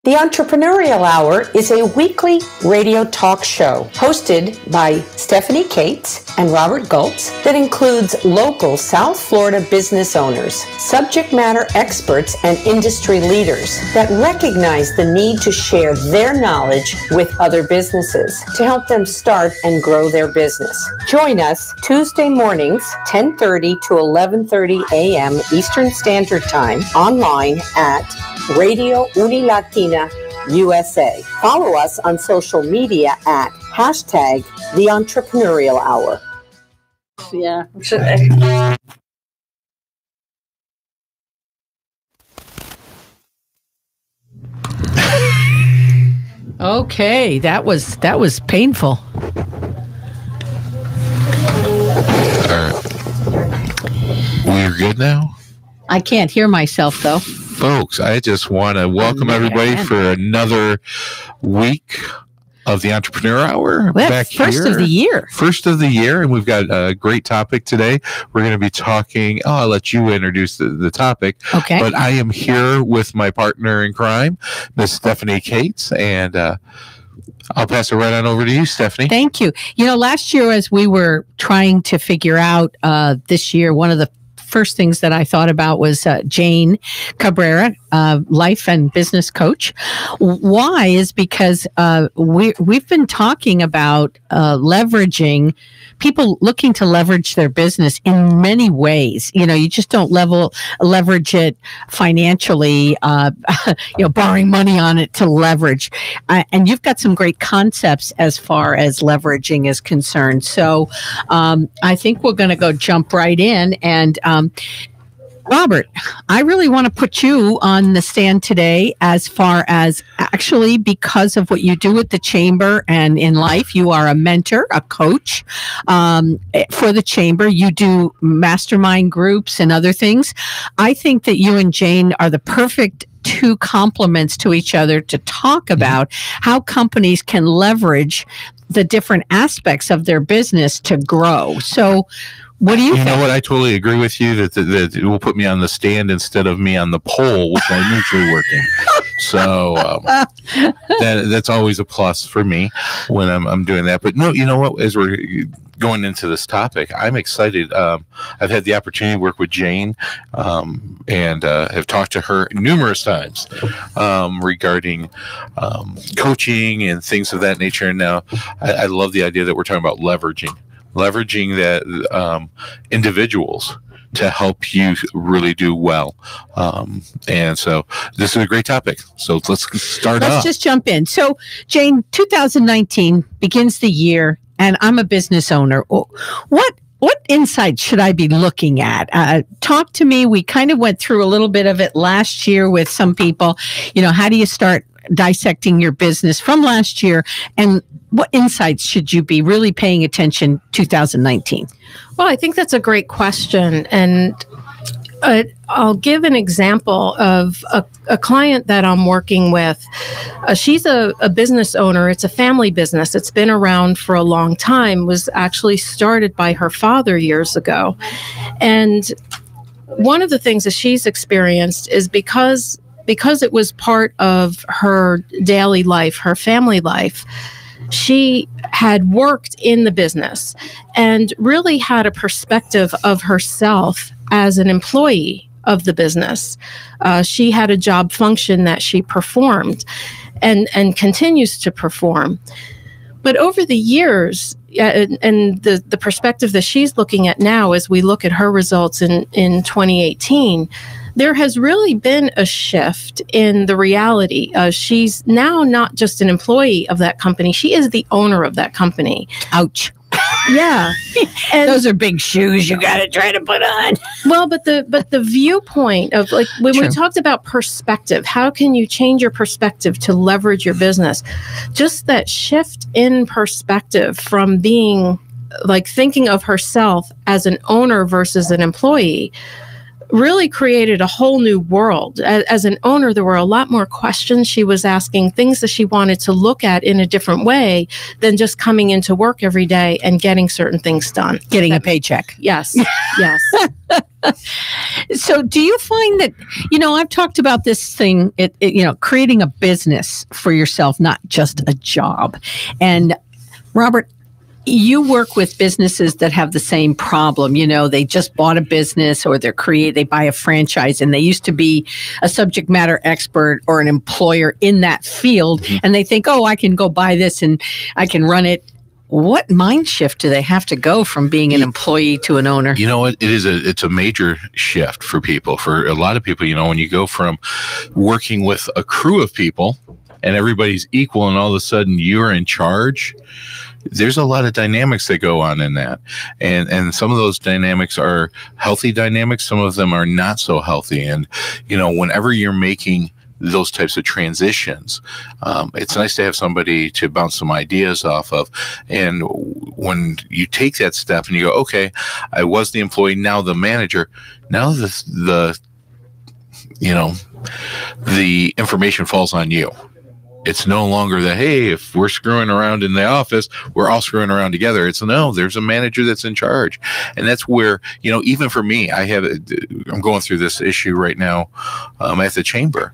The Entrepreneurial Hour is a weekly radio talk show hosted by Stephanie Cates and Robert Gultz that includes local South Florida business owners, subject matter experts, and industry leaders that recognize the need to share their knowledge with other businesses to help them start and grow their business. Join us Tuesday mornings, 10:30 to 11:30 a.m. Eastern Standard Time, online at Radio Unilatina USA. Follow us on social media at hashtag The Entrepreneurial Hour. Yeah. Okay, that was painful. We're good now? I can't hear myself though. Folks, I just want to welcome everybody for another week of the Entrepreneurial Hour. Well, back first here. of the year. First of the year, and we've got a great topic today. We're going to be talking, I'll let you introduce the topic. Okay. But I am here with my partner in crime, Miss Stephanie Cates, and I'll pass it right on over to you, Stephanie. Thank you. You know, last year as we were trying to figure out this year, one of the first things that I thought about was Jane Cabrera, life and business coach. Why is because we've been talking about leveraging, people looking to leverage their business in many ways. You know, you just don't leverage it financially, borrowing money on it to leverage. And you've got some great concepts as far as leveraging is concerned. So I think we're going to jump right in. And Robert, I really want to put you on the stand today as far as actually because of what you do at the Chamber and in life. You are a mentor, a coach for the Chamber. You do mastermind groups and other things. I think that you and Jane are the perfect two complements to each other to talk about how companies can leverage the different aspects of their business to grow. So what do you think? You know what? I totally agree with you that it will put me on the stand instead of me on the pole, which I'm usually working. So that's always a plus for me when I'm doing that. But no, you know what? As we're going into this topic, I'm excited. I've had the opportunity to work with Jane and have talked to her numerous times regarding coaching and things of that nature. And now I love the idea that we're talking about leveraging that individuals to help you really do well. And so this is a great topic. So let's start off. Let's just jump in. So Jane, 2019 begins the year and I'm a business owner. What insights should I be looking at? Talk to me. We kind of went through a little bit of it last year with some people. You know, how do you start dissecting your business from last year, and what insights should you be really paying attention 2019? Well, I think that's a great question. And I'll give an example of a client that I'm working with. She's a business owner. It's a family business. It's been around for a long time, was actually started by her father years ago. And one of the things that she's experienced is because it was part of her daily life, her family life, she had worked in the business and really had a perspective of herself as an employee of the business. She had a job function that she performed and continues to perform. But over the years, and the perspective that she's looking at now as we look at her results in 2018, there has really been a shift in the reality. She's now not just an employee of that company. She is the owner of that company. Ouch. Yeah. And those are big shoes you got to try to put on. Well, but the viewpoint of, like, when we talked about perspective, how can you change your perspective to leverage your business? Just that shift in perspective from being like thinking of herself as an owner versus an employee really created a whole new world. As an owner, there were a lot more questions she was asking, things that she wanted to look at in a different way than just coming into work every day and getting certain things done. Getting a paycheck. Yes, yes. So do you find that, I've talked about this thing, creating a business for yourself, not just a job. And Robert, you work with businesses that have the same problem. They just bought a business or they buy a franchise, and they used to be a subject matter expert or an employer in that field. Mm-hmm. And they think, oh, I can go buy this and I can run it. What mind shift do they have to go from being an employee to an owner? You know what? It's a major shift for people. For a lot of people, when you go from working with a crew of people and everybody's equal and all of a sudden you're in charge, there's a lot of dynamics that go on in that. And some of those dynamics are healthy dynamics. Some of them are not so healthy. And, whenever you're making those types of transitions, it's nice to have somebody to bounce some ideas off of. And when you take that step and you go, okay, I was the employee, now the manager, now the information falls on you. It's no longer that, hey, if we're screwing around in the office, we're all screwing around together. It's no, there's a manager that's in charge. And that's where, even for me, I'm going through this issue right now at the chamber.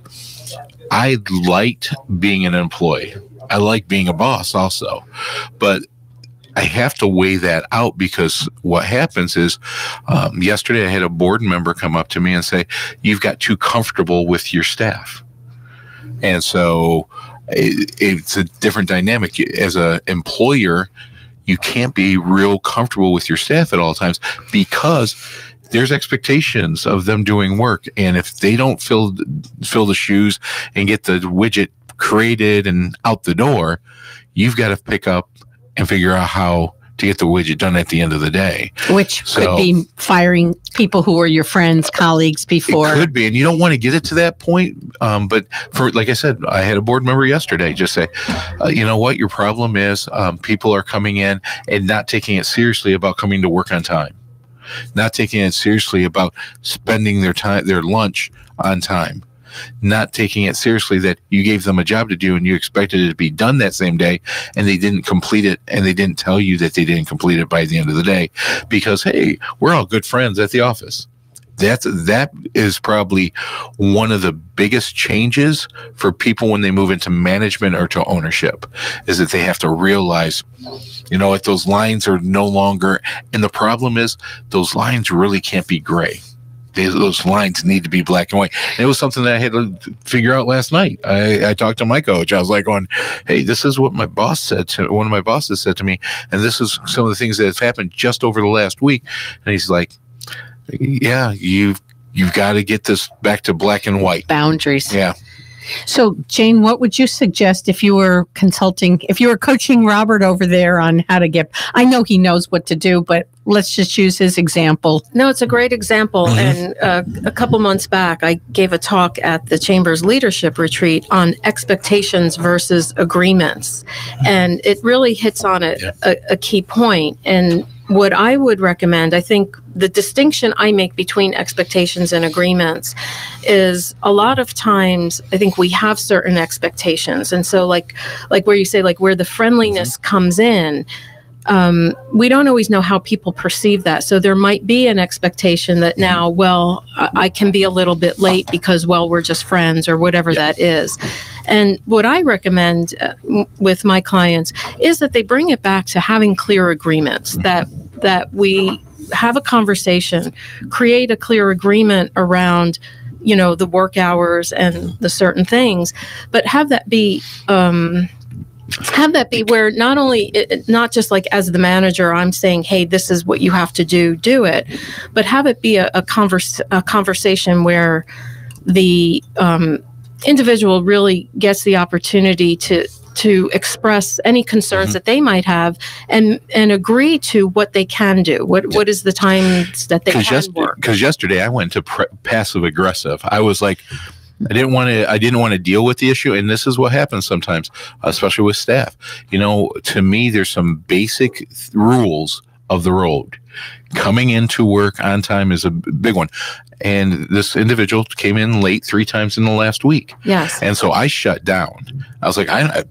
I liked being an employee. I like being a boss also. But I have to weigh that out, because what happens is yesterday I had a board member come up to me and say, you've got too comfortable with your staff. And so it's a different dynamic. As an employer, you can't be real comfortable with your staff at all times, because there's expectations of them doing work. And if they don't fill the shoes and get the widget created and out the door, you've got to pick up and figure out how to get the widget done at the end of the day. Which could be firing people who were your friends, colleagues before. It could be, and you don't want to get it to that point. But like I said, I had a board member yesterday just say, you know what, your problem is people are coming in and not taking it seriously about coming to work on time. Not taking it seriously about spending their lunch on time. Not taking it seriously that you gave them a job to do and you expected it to be done that same day, and they didn't complete it, and they didn't tell you that they didn't complete it by the end of the day, because, hey, we're all good friends at the office. That is probably one of the biggest changes for people when they move into management or to ownership, is that they have to realize, what those lines are no longer. And the problem is those lines really can't be gray. Those lines need to be black and white. And it was something that I had to figure out last night. I talked to my coach. I was like going, hey, this is what one of my bosses said to me. And this is some of the things that have happened just over the last week. And he's like, yeah, you've got to get this back to black and white. Boundaries. Yeah. So, Jane, what would you suggest if you were coaching Robert over there on how to I know he knows what to do, but let's just use his example. No, it's a great example. Mm-hmm. And a couple months back, I gave a talk at the Chamber's leadership retreat on expectations versus agreements. And it really hits on a key point. And what I would recommend, I think the distinction I make between expectations and agreements is, a lot of times I think we have certain expectations. And so like where you say, like, where the friendliness comes in, we don't always know how people perceive that. So there might be an expectation that now, well, I can be a little bit late because, well, we're just friends or whatever that is. And what I recommend with my clients is that they bring it back to having clear agreements, that we have a conversation, create a clear agreement around, the work hours and the certain things, but have that be where not just like as the manager, I'm saying, hey, this is what you have to do it, but have it be a conversation where the individual really gets the opportunity to express any concerns that they might have and agree to what they can do. What is the times that they can work? Because yesterday I went to passive aggressive. I was like, I didn't want to deal with the issue. And this is what happens sometimes, especially with staff. To me, there's some basic rules of the road. Coming into work on time is a big one. And this individual came in late 3 times in the last week. Yes. And so I shut down. I was like,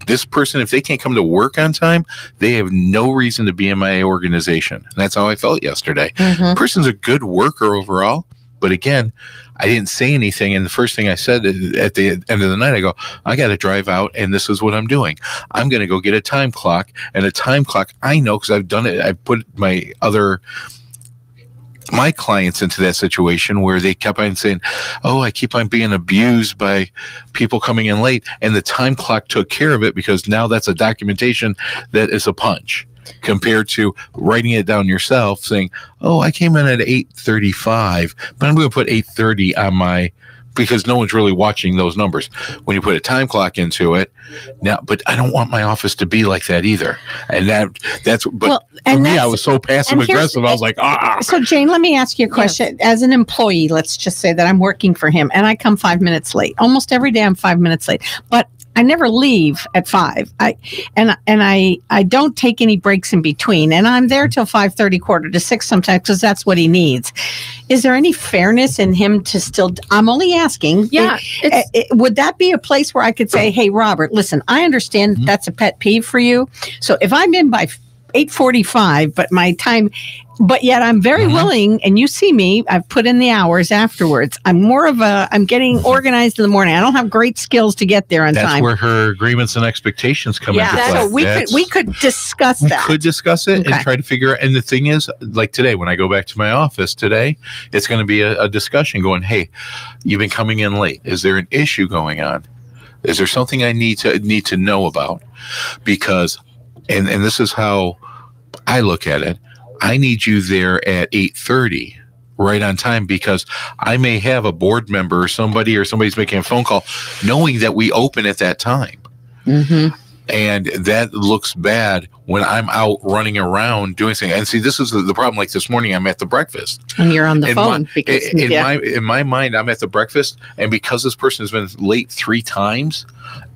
this person, if they can't come to work on time, they have no reason to be in my organization. And that's how I felt yesterday. Mm-hmm. The person's a good worker overall, But again, I didn't say anything. And the first thing I said at the end of the night, I go, I got to drive out, and this is what I'm doing. I'm going to go get a time clock. And a time clock, I know because I've done it. I've put my clients into that situation where they kept on saying, oh, I keep on being abused by people coming in late. And the time clock took care of it, because now that's a documentation that is a punch compared to writing it down yourself saying, oh, I came in at 8:35, but I'm going to put 8:30 on my, because no one's really watching those numbers. When you put a time clock into it now, but I don't want my office to be like that either. And that's, but well, for me, I was so passive aggressive. I was like, So Jane, let me ask you a question. Yes. As an employee, let's just say that I'm working for him and I come 5 minutes late. Almost every day I'm 5 minutes late, but I never leave at 5. I don't take any breaks in between, and I'm there till 5:30, 5:45 sometimes, because that's what he needs. Is there any fairness in him to still? I'm only asking. Yeah. Would that be a place where I could say, "Hey, Robert, listen, I understand that's a pet peeve for you. So if I'm in by 8:45, but yet I'm very willing, and you see me, I've put in the hours afterwards. I'm getting organized in the morning. I don't have great skills to get there on time. That's where her agreements and expectations come into play. So we could discuss that. We could discuss it and try to figure out. And the thing is, like today, when I go back to my office today, it's going to be a discussion going, hey, you've been coming in late. Is there an issue going on? Is there something I need to know about? Because, and this is how I look at it, I need you there at 8:30, right on time, because I may have a board member or somebody's making a phone call knowing that we open at that time. Mm-hmm. And that looks bad when I'm out running around doing things. And see, this is the problem. Like this morning, I'm at the breakfast. And you're on the phone. In my mind, I'm at the breakfast. And because this person has been late 3 times,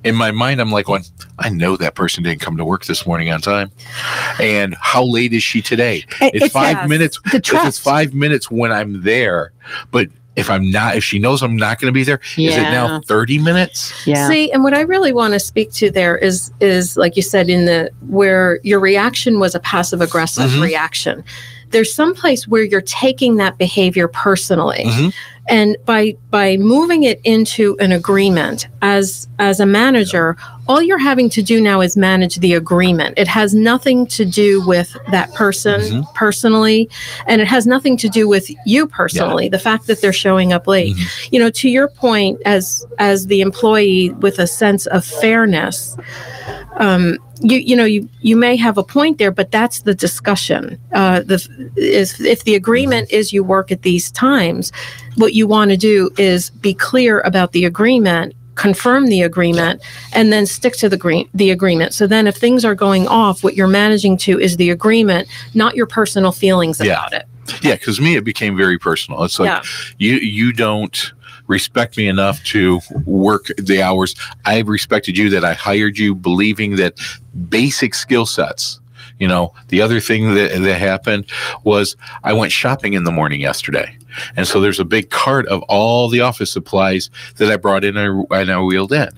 in my mind, I'm like, well, I know that person didn't come to work this morning on time. And how late is she today? It's 5 minutes. It's 5 minutes when I'm there. But if she knows I'm not going to be there, is it now 30 minutes? Yeah. See, and what I really want to speak to there is like you said, where your reaction was a passive aggressive reaction. There's some place where you're taking that behavior personally. And by moving it into an agreement as a manager, all you're having to do now is manage the agreement. It has nothing to do with that person personally, and it has nothing to do with you personally. The fact that they're showing up late, to your point, as the employee with a sense of fairness, you may have a point there, but that's the discussion. If the agreement is you work at these times, what you want to do is be clear about the agreement, confirm the agreement, and then stick to the agreement. So then if things are going off, what you're managing to is the agreement, not your personal feelings about it. Yeah, because me, it became very personal. It's like, you don't respect me enough to work the hours. I respected you, that I hired you, believing that basic skill sets. The other thing that happened was I went shopping in the morning yesterday. And so there's a big cart of all the office supplies that I brought in and I wheeled in.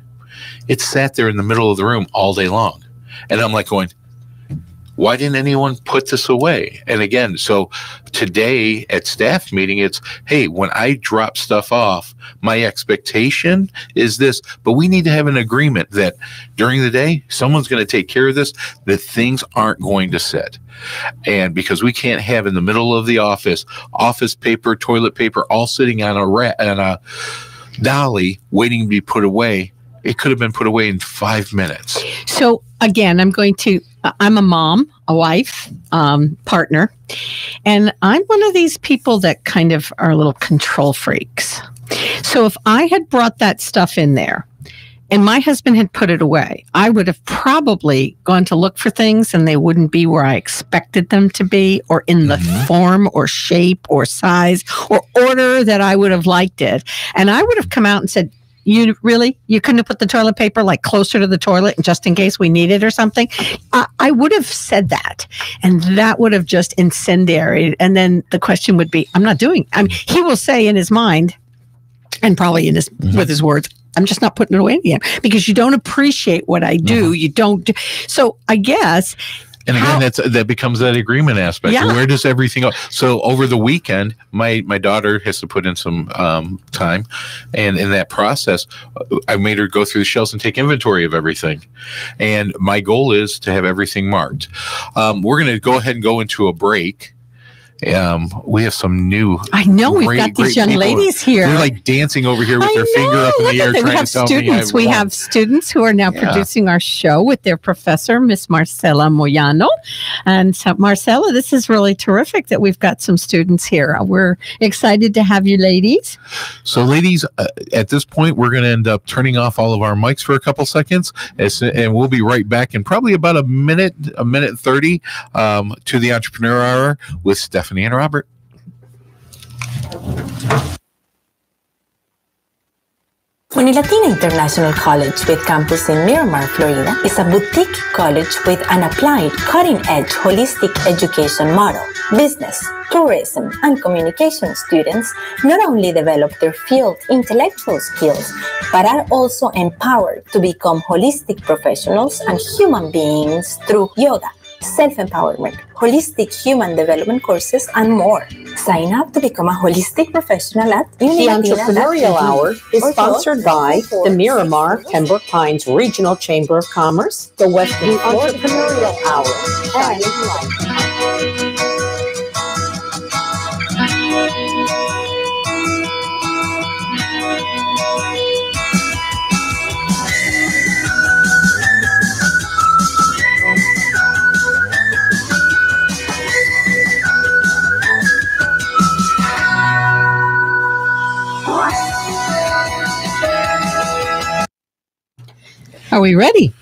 It sat there in the middle of the room all day long. And I'm like going, why didn't anyone put this away? And again, so today at staff meeting, it's, hey, when I drop stuff off, my expectation is this, but we need to have an agreement that during the day, someone's going to take care of this, that things aren't going to sit. And because we can't have in the middle of the office paper, toilet paper, all sitting on a dolly waiting to be put away. It could have been put away in 5 minutes. So again, I'm a mom, a wife, partner, and I'm one of these people that kind of are little control freaks. So if I had brought that stuff in there and my husband had put it away, I would have probably gone to look for things and they wouldn't be where I expected them to be, or in the form or shape or size or order that I would have liked it. And I would have come out and said, you couldn't have put the toilet paper like closer to the toilet just in case we need it or something? I would have said that, and that would have just incendiaried. And then the question would be, he will say in his mind, and probably with his words, I'm just not putting it away again because you don't appreciate what I do. You don't. So I guess And again, that becomes that agreement aspect. Yeah. Where does everything go? So over the weekend, my daughter has to put in some time, and in that process, I made her go through the shelves and take inventory of everything. And my goal is to have everything marked. We're going to go ahead and go into a break. We have some new. I know we've got these young ladies here. They're like dancing over here with their finger up in the air, trying to tell me. We have students who are now producing our show with their professor, Miss Marcela Moyano. And so, Marcela, this is really terrific that we've got some students here. We're excited to have you, ladies. So, ladies, at this point, we're going to end up turning off all of our mics for a couple seconds, and we'll be right back in probably about a minute 30 to the Entrepreneurial Hour with Stephanie and Robert. Unilatina International College with campus in Miramar, Florida is a boutique college with an applied, cutting-edge holistic education model. Business, tourism, and communication students not only develop their field intellectual skills, but are also empowered to become holistic professionals and human beings through yoga, self-empowerment, holistic human development courses, and more. Sign up to become a holistic professional at The Entrepreneurial Hour is sponsored by the Miramar Pembroke Pines Regional Chamber of Commerce, the Western Entrepreneurial Hour, and Are we ready?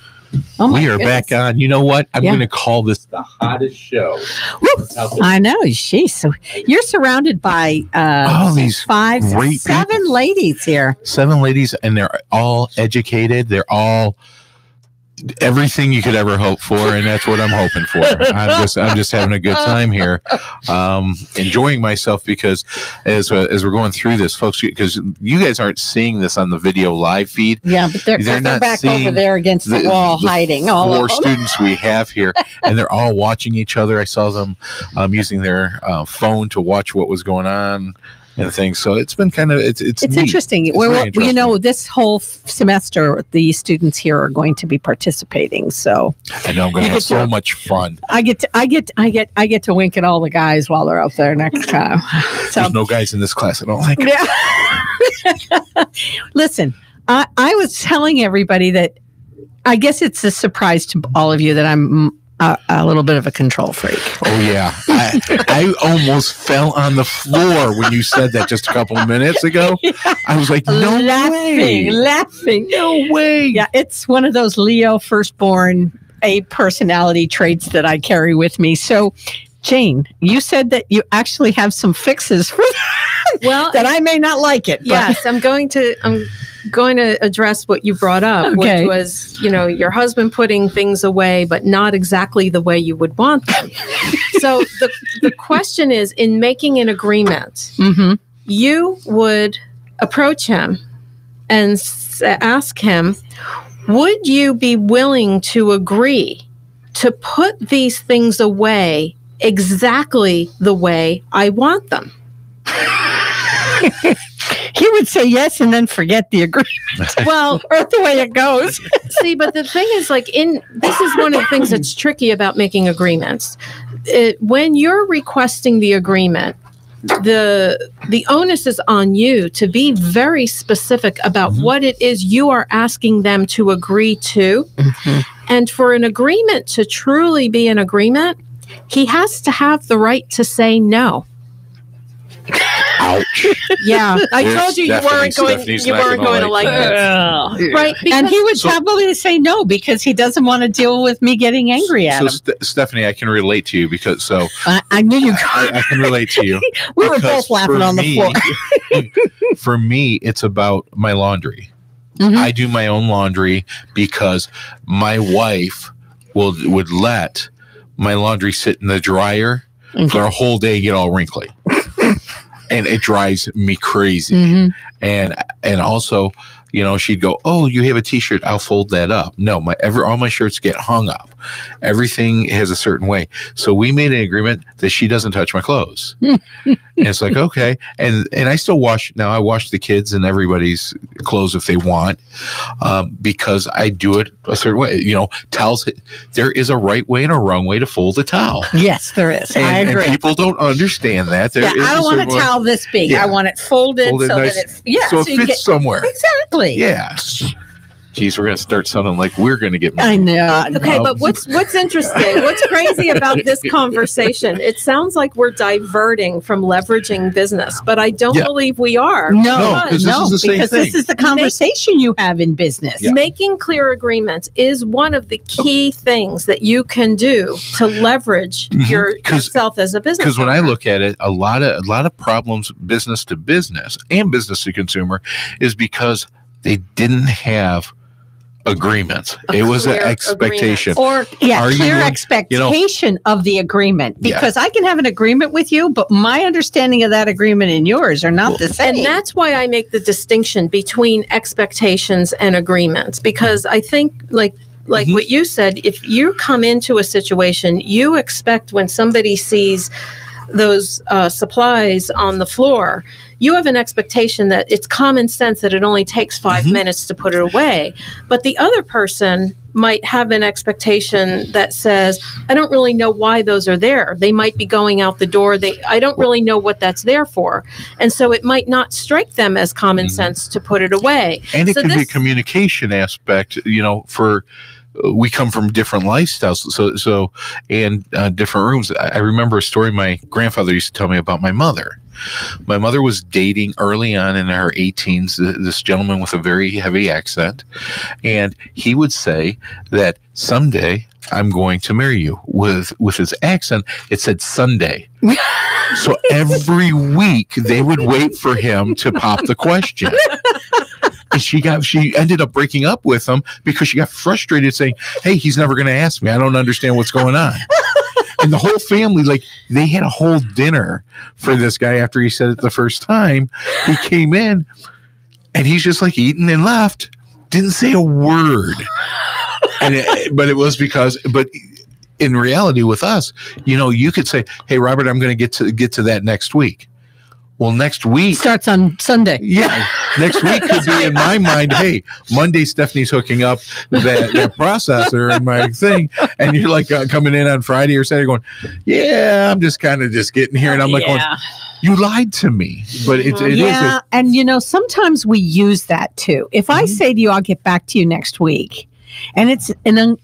Oh we are back on. You know what? I'm going to call this the hottest show. I know. She's so you're surrounded by all these 7 ladies here. 7 ladies, and they're all educated. They're all everything you could ever hope for, and that's what I'm hoping for. I'm just having a good time here, enjoying myself, because as we're going through this, folks, because you guys aren't seeing this on the video live feed. Yeah, but they're not back over there against the wall, hiding. All 4 students we have here, and they're all watching each other. I saw them using their phone to watch what was going on and things. So it's been kind of it's interesting. You know, this whole semester the students here are going to be participating. So I know I'm going to have so much fun. I get to wink at all the guys while they're up there next time. So, there's no guys in this class. I don't like it. Yeah. Listen, I was telling everybody that I guess it's a surprise to all of you that I'm a little bit of a control freak. Oh, yeah. I almost fell on the floor when you said that just a couple of minutes ago. Yeah. I was like, laughing. No way. Yeah, it's one of those Leo firstborn A personality traits that I carry with me. So, Jane, you said that you actually have some fixes for that. Well, that I may not like it. Yes, I'm going to address what you brought up, which was, your husband putting things away, but not exactly the way you would want them. So the question is, in making an agreement, you would approach him and ask him, would you be willing to agree to put these things away exactly the way I want them? He would say yes and then forget the agreement. Well, or the way it goes. See, but the thing is, this is one of the things that's tricky about making agreements. When you're requesting the agreement, the onus is on you to be very specific about what it is you are asking them to agree to. And for an agreement to truly be an agreement, he has to have the right to say no. Ouch. Yeah, I told you weren't going to like this. Right. And he would probably say no because he doesn't want to deal with me getting angry at him. Stephanie, I can relate to you because I knew you. I can relate to you. We were both laughing on the floor. For me, it's about my laundry. I do my own laundry because my wife would let my laundry sit in the dryer for a whole day, get all wrinkly. And it drives me crazy. And also, she'd go, "Oh, you have a T-shirt? I'll fold that up." No, all my shirts get hung up. everything has a certain way. So we made an agreement that she doesn't touch my clothes. And it's like, okay. And I still wash, now I wash the kids and everybody's clothes if they want, because I do it a certain way. You know, towels, there is a right way and a wrong way to fold a towel. Yes, there is. I agree. And people don't understand that. I don't want a towel this big. I want it folded so nice, that it, so it fits somewhere. Exactly. Yeah. Geez, we're going to start sounding like we're going to get married. I know. Okay, but what's interesting, what's crazy about this conversation, it sounds like we're diverting from leveraging business, but I don't believe we are. No, because this is the conversation you have in business. Yeah. Making clear agreements is one of the key things that you can do to leverage yourself as a business. Because when I look at it, a lot of problems, business to business and business to consumer, is because they didn't have agreements. It was an expectation. Or clear expectation of the agreement. Because I can have an agreement with you, but my understanding of that agreement and yours are not the same. And that's why I make the distinction between expectations and agreements. Because I think like what you said, if you come into a situation, you expect when somebody sees those supplies on the floor, you have an expectation that it's common sense that it only takes 5 minutes to put it away. But the other person might have an expectation that says, I don't really know why those are there. They might be going out the door. I don't really know what that's there for. And so it might not strike them as common sense to put it away. And it can be a communication aspect, you know, for we come from different lifestyles, so and different rooms. I remember a story my grandfather used to tell me about my mother. My mother was dating early on in her 18s this gentleman with a very heavy accent, and he would say that someday I'm going to marry you. With his accent, it said Sunday. So every week they would wait for him to pop the question. And she ended up breaking up with him because she got frustrated saying, hey, he's never going to ask me. I don't understand what's going on. And the whole family, like, they had a whole dinner for this guy after he said it the first time. He came in and he's just like eating and left. Didn't say a word. But it was because, but in reality with us, you know, you could say, hey, Robert, I'm going to get to that next week. Well, next week starts on Sunday. Yeah. Next week could be in my mind, hey, Monday Stephanie's hooking up that processor and my thing. And you're like coming in on Friday or Saturday going, yeah, I'm just kind of just getting here. And I'm like, going, you lied to me. But it is. And, you know, sometimes we use that too. If I say to you, I'll get back to you next week, and it's an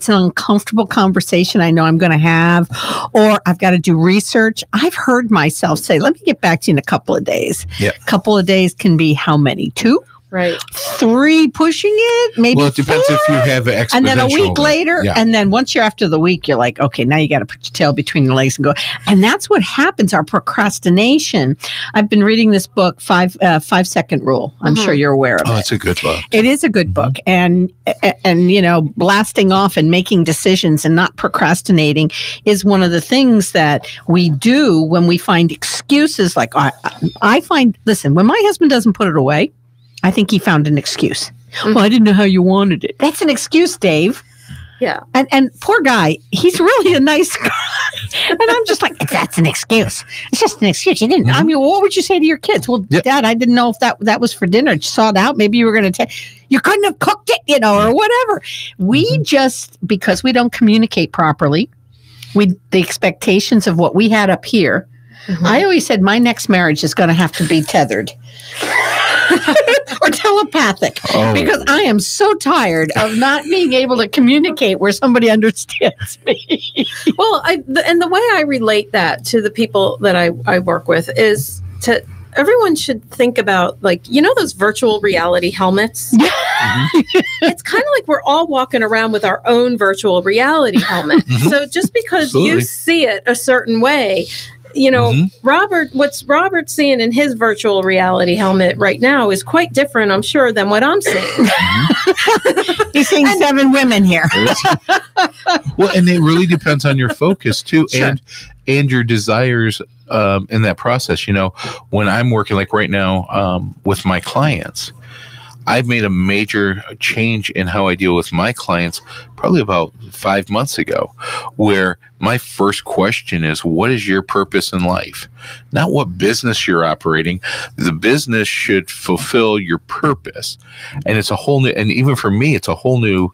uncomfortable conversation I know I'm going to have, or I've got to do research. I've heard myself say, let me get back to you in a couple of days. Yeah. A couple of days can be how many? 2? Right. 3 pushing it, maybe. Well, it depends 4. If you have an exponential. And then a week later, and then once you're after the week, you're like, okay, now you got to put your tail between your legs and go. And that's what happens, our procrastination. I've been reading this book, 5-second Rule. I'm sure you're aware of it. Oh, it's a good book. It is a good book. And, you know, blasting off and making decisions and not procrastinating is one of the things that we do when we find excuses. Like I find, listen, when my husband doesn't put it away, I think he found an excuse. Well, I didn't know how you wanted it. That's an excuse, Dave. Yeah. And poor guy, he's really a nice guy. And I'm just like, that's an excuse. It's just an excuse. You didn't. I mean, what would you say to your kids? Well, Dad, I didn't know if that was for dinner. You saw it out. Maybe you were going to you couldn't have cooked it, you know, or whatever. We just, because we don't communicate properly, the expectations of what we had up here. I always said my next marriage is going to have to be tethered. Or telepathic, because I am so tired of not being able to communicate where somebody understands me. Well, and the way I relate that to the people that I work with is everyone should think about, like, you know, those virtual reality helmets. It's kind of like we're all walking around with our own virtual reality helmet. So just because you see it a certain way, you know, what's Robert seeing in his virtual reality helmet right now is quite different, I'm sure, than what I'm seeing. He's seeing 7 women here. Well, and it really depends on your focus too, and your desires in that process. You know, when I'm working, like right now, with my clients, I've made a major change in how I deal with my clients probably about 5 months ago, where my first question is, what is your purpose in life? Not what business you're operating. The business should fulfill your purpose. And it's a whole new, and even for me, it's a whole new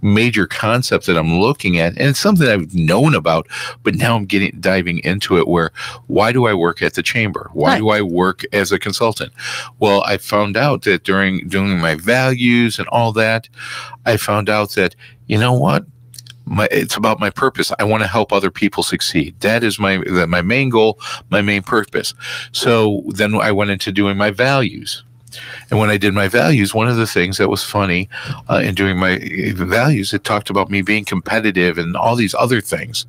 major concept that I'm looking at, and it's something I've known about, but now I'm diving into it, where why do I work at the chamber? Why do I work as a consultant? Well, I found out that during doing my values and all that, I found out that, you know what? It's about my purpose. I want to help other people succeed. That is my main goal, my main purpose. So then I went into doing my values. And when I did my values, one of the things that was funny in doing my values, it talked about me being competitive and all these other things.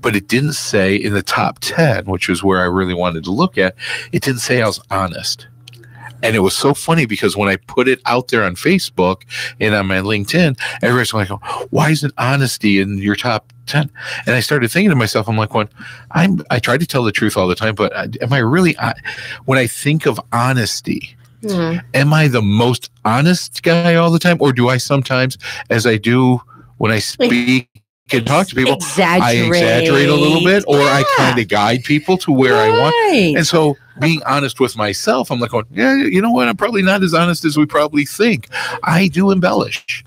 But it didn't say in the top 10, which was where I really wanted to look at, it didn't say I was honest. And it was so funny because when I put it out there on Facebook and on my LinkedIn, everybody's like, why isn't honesty in your top 10? And I started thinking to myself, I'm like, I try to tell the truth all the time, but am I really, when I think of honesty, am I the most honest guy all the time? Or do I sometimes, as I do when I speak and talk to people, I exaggerate a little bit, or I kind of guide people to where I want. And so being honest with myself, I'm like, yeah, you know what? I'm probably not as honest as we probably think. I do embellish.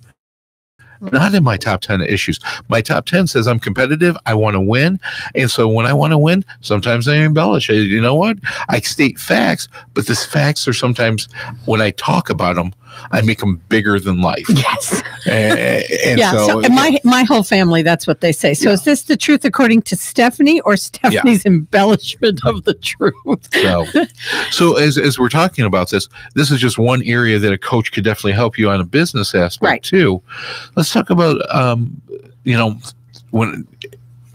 Not in my top 10 issues. My top 10 says I'm competitive. I want to win. And so when I want to win, sometimes I embellish. You know what? I state facts, but these facts are sometimes, when I talk about them, I make them bigger than life. Yes. And yeah. So my whole family, that's what they say. So is this the truth according to Stephanie, or Stephanie's embellishment of the truth? So as we're talking about this is just one area that a coach could definitely help you on a business aspect too. Let's talk about,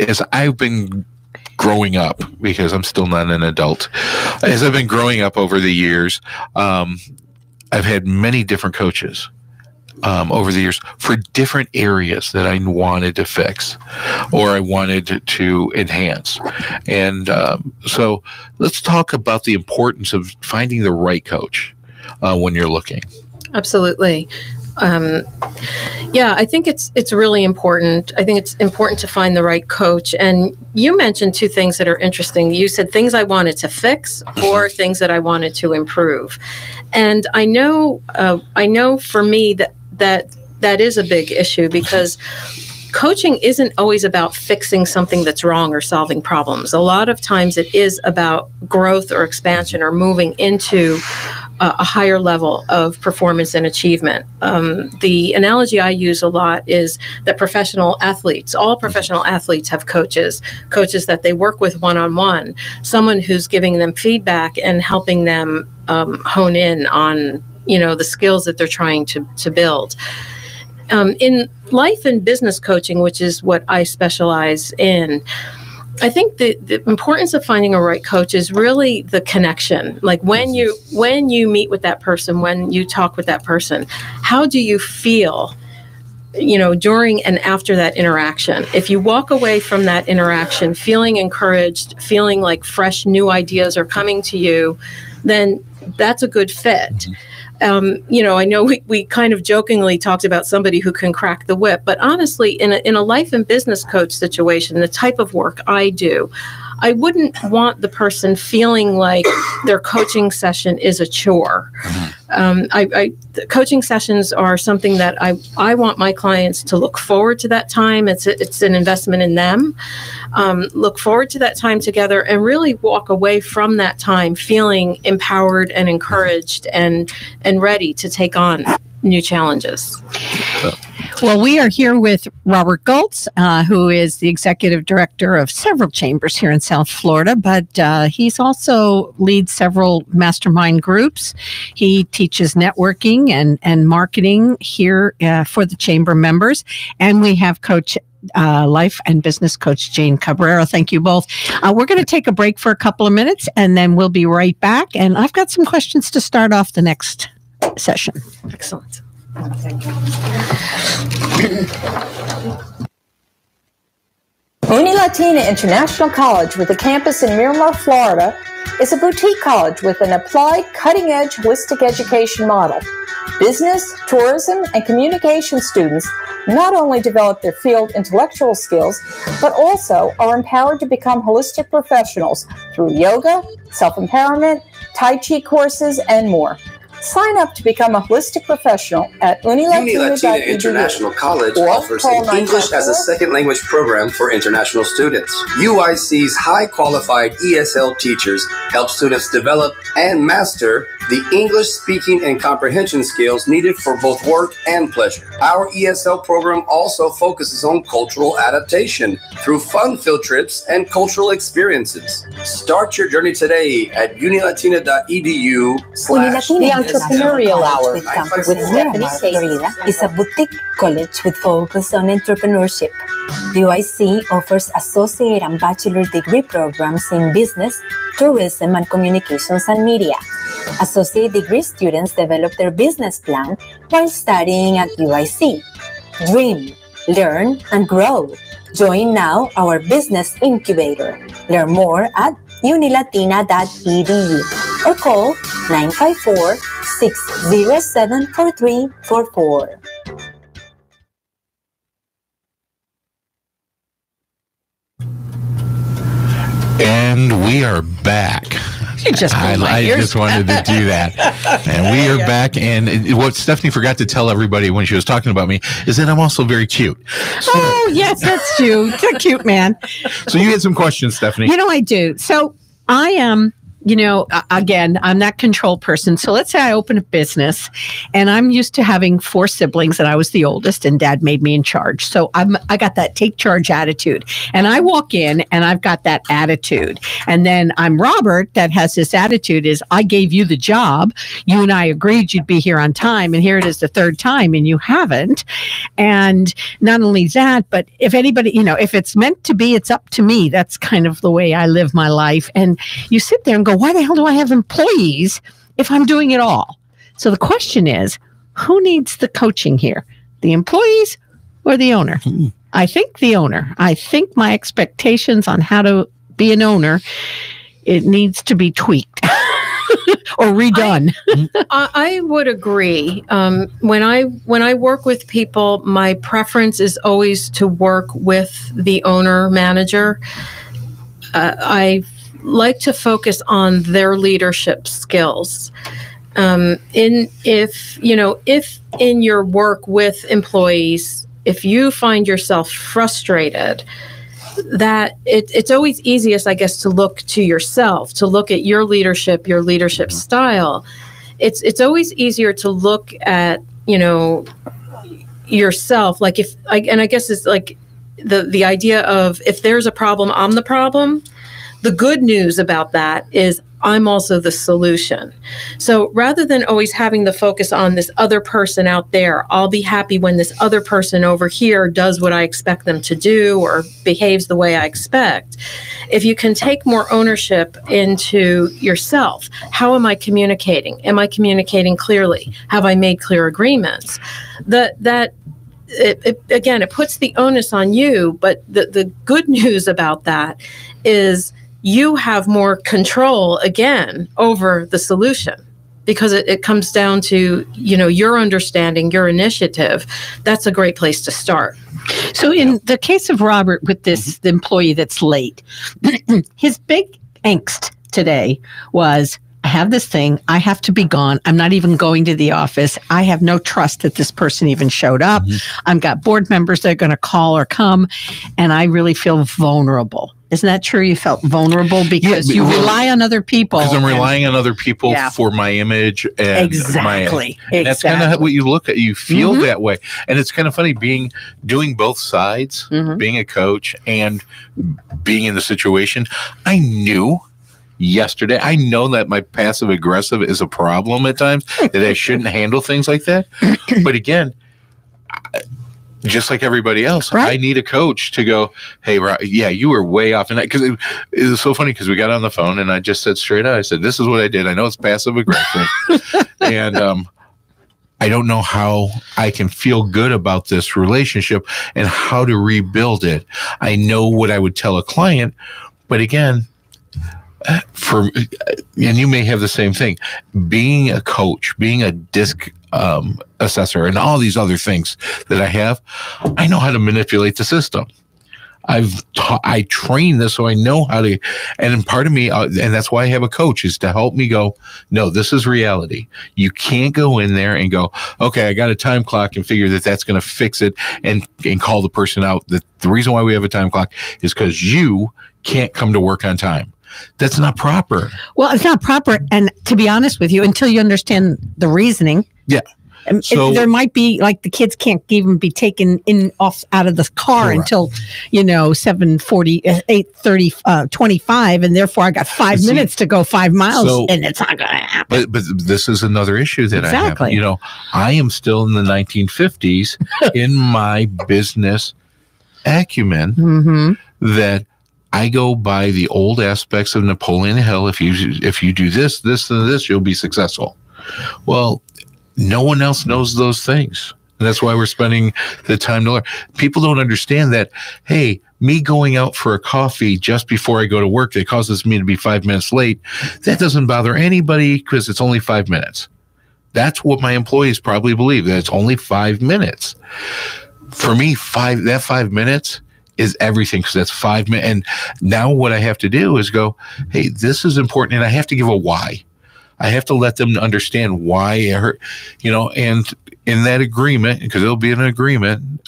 as I've been growing up, because I'm still not an adult, as I've been growing up over the years, I've had many different coaches over the years for different areas that I wanted to fix or I wanted to enhance. And so let's talk about the importance of finding the right coach when you're looking. Absolutely. I think it's really important. I think it's important to find the right coach. And you mentioned two things that are interesting. You said things I wanted to fix or things that I wanted to improve. And I know for me that is a big issue, because coaching isn't always about fixing something that's wrong or solving problems. A lot of times it is about growth or expansion or moving into a higher level of performance and achievement. The analogy I use a lot is that all professional athletes have coaches that they work with one-on-one, someone who's giving them feedback and helping them hone in on, the skills that they're trying to build. In life and business coaching, which is what I specialize in, I think the importance of finding a right coach is really the connection. Like when you meet with that person, when you talk with that person, how do you feel, during and after that interaction? If you walk away from that interaction feeling encouraged, feeling like fresh new ideas are coming to you, then that's a good fit. I know we kind of jokingly talked about somebody who can crack the whip, but honestly, in a life and business coach situation, the type of work I do, I wouldn't want the person feeling like their coaching session is a chore. Coaching sessions are something that I want my clients to look forward to that time. It's an investment in them. Look forward to that time together and really walk away from that time feeling empowered and encouraged and ready to take on new challenges. Well, we are here with Robert Gultz, who is the executive director of several chambers here in South Florida, but he's also leads several mastermind groups. He teaches networking and marketing here for the chamber members. And we have Coach life and business coach Jane Cabrera. Thank you both. We're going to take a break for a couple of minutes, and then we'll be right back. And I've got some questions to start off the next session. Excellent. Unilatina International College with a campus in Miramar, Florida, is a boutique college with an applied, cutting-edge holistic education model. Business, tourism, and communication students not only develop their field intellectual skills, but also are empowered to become holistic professionals through yoga, self-empowerment, Tai Chi courses, and more. Sign up to become a holistic professional at Unilatina International College offers an English as a second language program for international students. UIC's high qualified ESL teachers help students develop and master the English speaking and comprehension skills needed for both work and pleasure. Our ESL program also focuses on cultural adaptation through fun-filled trips and cultural experiences. Start your journey today at unilatina.edu. The Entrepreneurial Hour with Stephanie Florida is a boutique college with focus on entrepreneurship. UIC offers associate and bachelor degree programs in business, tourism, and communications and media. Associate degree students develop their business plan while studying at UIC. Dream, learn, and grow. Join now our business incubator. Learn more at unilatina.edu or call 954-607-4344. And we are back. You just I just wanted to do that. And we are back. And what Stephanie forgot to tell everybody when she was talking about me is that I'm also very cute. So, oh, yes, that's you. You're cute, man. So you had some questions, Stephanie. You know, I do. So I am, again, I'm that control person. So let's say I open a business and I'm used to having 4 siblings and I was the oldest and dad made me in charge. So I got that take charge attitude and I walk in and I've got that attitude. And then I'm Robert that has this attitude is I gave you the job. You and I agreed you'd be here on time. And here it is the 3rd time and you haven't. And not only that, but if anybody, if it's meant to be, it's up to me. That's kind of the way I live my life. And you sit there and go, why the hell do I have employees if I'm doing it all? So the question is, who needs the coaching here? The employees or the owner? I think the owner. I think my expectations on how to be an owner, it needs to be tweaked or redone. I would agree. When I work with people, my preference is always to work with the owner manager. I like to focus on their leadership skills. If in your work with employees, if you find yourself frustrated, that it's always easiest, I guess, to look to yourself, to look at your leadership style. It's always easier to look at, yourself. Like I guess it's like the idea of if there's a problem, I'm the problem. The good news about that is I'm also the solution. So rather than always having the focus on this other person out there, I'll be happy when this other person over here does what I expect them to do or behaves the way I expect. If you can take more ownership into yourself, how am I communicating? Am I communicating clearly? Have I made clear agreements? It puts the onus on you, but the good news about that is you have more control again over the solution because it comes down to, your understanding, your initiative. That's a great place to start. So in the case of Robert with this employee that's late, his big angst today was, I have this thing. I have to be gone. I'm not even going to the office. I have no trust that this person even showed up. I've got board members that are going to call or come, and I really feel vulnerable. Isn't that true? You felt vulnerable because you rely on other people. Because I'm relying on other people for my image. And exactly. That's kind of what you look at. You feel that way. And it's kind of funny doing both sides, being a coach and being in the situation. I knew yesterday, I know that my passive aggressive is a problem at times, that I shouldn't handle things like that. But again, just like everybody else, I need a coach to go, hey, you were way off. And because it was so funny because we got on the phone and I just said straight out, I said, this is what I did. I know it's passive aggressive. And I don't know how I can feel good about this relationship and how to rebuild it. I know what I would tell a client, but again, and you may have the same thing, being a coach, being a disc assessor, and all these other things that I have, I know how to manipulate the system. I train this, so I know how to, and part of me, and that's why I have a coach, is to help me go, no, this is reality. You can't go in there and go, okay, I got a time clock and figure that that's going to fix it and call the person out. The reason why we have a time clock is because you can't come to work on time. That's not proper. Well, it's not proper. And to be honest with you, until you understand the reasoning. Yeah. So, there might be like the kids can't even be taken out of the car correct. Until 7:40, 8:30, 25, and therefore I got 5 minutes to go 5 miles, and it's not going to happen. But this is another issue that I have. I am still in the 1950s in my business acumen that I go by the old aspects of Napoleon Hill. If you do this, this, and this, you'll be successful. Well, no one else knows those things. And that's why we're spending the time to learn. People don't understand that, hey, me going out for a coffee just before I go to work that causes me to be 5 minutes late, that doesn't bother anybody because it's only 5 minutes. That's what my employees probably believe, that it's only 5 minutes. For me, 5 minutes is everything, because that's 5 minutes. And now what I have to do is go, hey, this is important, and I have to give a why. I have to let them understand why it hurt, and in that agreement, because it'll be an agreement,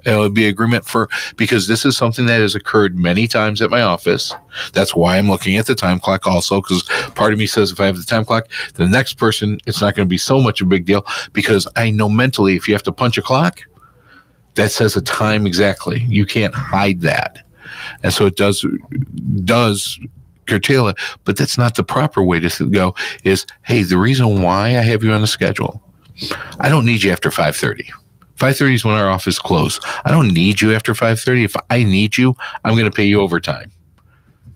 it'll be agreement because this is something that has occurred many times at my office. That's why I'm looking at the time clock also, because part of me says if I have the time clock, the next person, it's not going to be so much a big deal, because I know mentally if you have to punch a clock, that says a time exactly. You can't hide that. And so it does curtail it, but that's not the proper way to go. Is, hey, the reason why I have you on the schedule, I don't need you after 5:30. 5:30 is when our office closes. I don't need you after 5:30. If I need you, I'm going to pay you overtime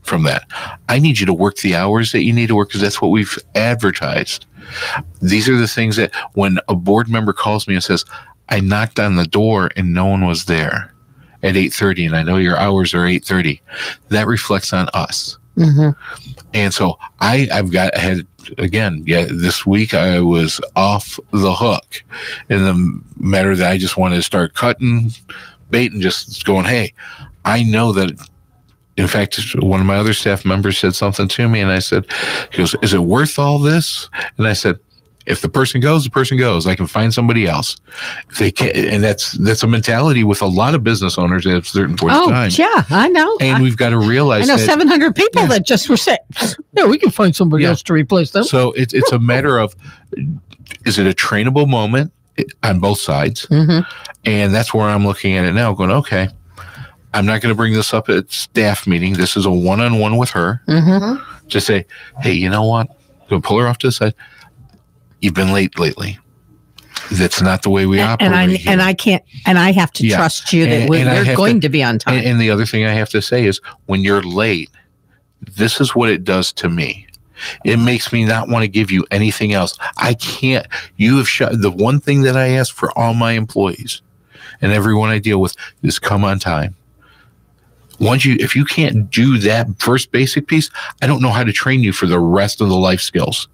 from that. I need you to work the hours that you need to work, because that's what we've advertised. These are the things that when a board member calls me and says, I knocked on the door and no one was there at 8:30, and I know your hours are 8:30. That reflects on us. Mm-hmm. And so this week I was off the hook in the matter that I just wanted to start cutting bait and just going, hey, I know that. In fact, one of my other staff members said something to me, and I said, he goes, is it worth all this? And I said, if the person goes, the person goes. I can find somebody else. If they can't, and that's a mentality with a lot of business owners at a certain point in time. Yeah, I know. And we've got to realize I know 700 people that just were saying, yeah, we can find somebody else to replace them. So it's a matter of, is it a trainable moment on both sides? Mm-hmm. And that's where I'm looking at it now, going, okay, I'm not going to bring this up at staff meeting. This is a one-on-one with her. Mm-hmm. Just say, hey, you know what? I'm going to pull her off to the side. You've been late lately. That's not the way we operate. And I have to trust you that we're going to be on time. And the other thing I have to say is, when you're late, this is what it does to me. It makes me not want to give you anything else. I can't. You have shut the one thing that I ask for all my employees and everyone I deal with is come on time. If you can't do that first basic piece, I don't know how to train you for the rest of the life skills.